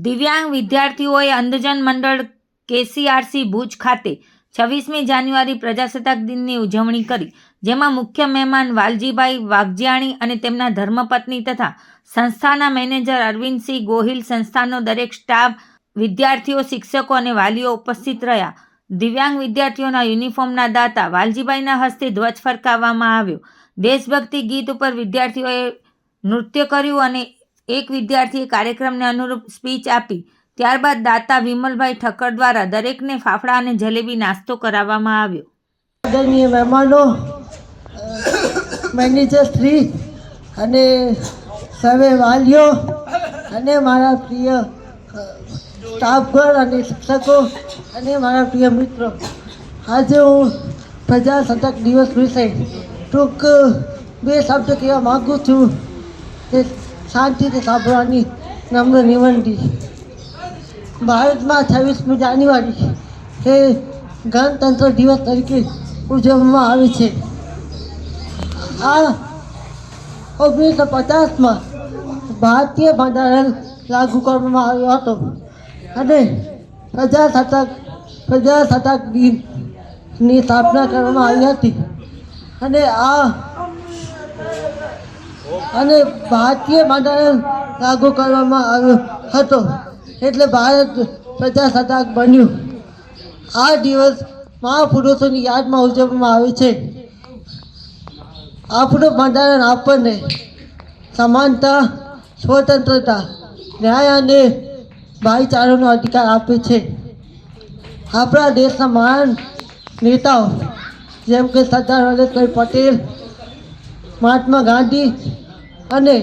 દિવ્યાંગ વિદ્યાર્થીઓએ અંધજન મંડળ KCRC ભુજ ખાતે 26મી જાન્યુઆરી પ્રજાસત્તાક દિનની ઉજવણી કરી, જેમાં મુખ્ય મહેમાન વાલજીભાઈ વાઘજીયાણી અને તેમના ધર્મપત્ની તથા સંસ્થાના મેનેજર અરવિંદસિંહ ગોહિલ, સંસ્થાનો દરેક સ્ટાફ, વિદ્યાર્થીઓ, શિક્ષકો અને વાલીઓ ઉપસ્થિત રહ્યા. દિવ્યાંગ વિદ્યાર્થીઓના યુનિફોર્મના દાતા વાલજીભાઈના હસ્તે ધ્વજ ફરકાવવામાં આવ્યો. દેશભક્તિ ગીત ઉપર વિદ્યાર્થીઓએ નૃત્ય કર્યું અને એક વિદ્યાર્થીએ કાર્યક્રમને અનુરૂપ સ્પીચ આપી. ત્યારબાદ દાતા વિમલભાઈ ઠક્કર દ્વારા દરેકને ફાફડા અને જલેબી નાસ્તો કરાવવામાં આવ્યો. આદરણીય મહેમાનો, મેનેજર શ્રી અને સર્વે વાલીઓ અને મારા પ્રિય સ્ટાફગણ અને શિક્ષકો અને મારા પ્રિય મિત્રો, આજે હું પ્રજાસત્તાક દિવસ વિશે ટૂંક બે શબ્દ કહેવા માગું છું. તે શાંતિથી સાંભળવાની નમ્ર વિનંતી. ભારતમાં 26મી જાન્યુઆરી એ ગણતંત્ર દિવસ તરીકે ઉજવવામાં આવે છે. આ 1950માં ભારતીય બંધારણ લાગુ કરવામાં આવ્યો હતો અને પ્રજાસત્તાક દિનની સ્થાપના કરવામાં આવી હતી. અને ભારતીય બંધારણ લાગુ કરવામાં આવ્યો હતો એટલે ભારત પ્રજાસત્તાક બન્યું. આ દિવસ મહાપુરુષોની યાદમાં ઉજવવામાં આવે છે. આપણું બંધારણ આપણને સમાનતા, સ્વતંત્રતા, ન્યાય અને ભાઈચારાનો અધિકાર આપે છે. આપણા દેશના મહાન નેતાઓ જેમ કે સરદાર વલ્લભભાઈ પટેલ, મહાત્મા ગાંધી અને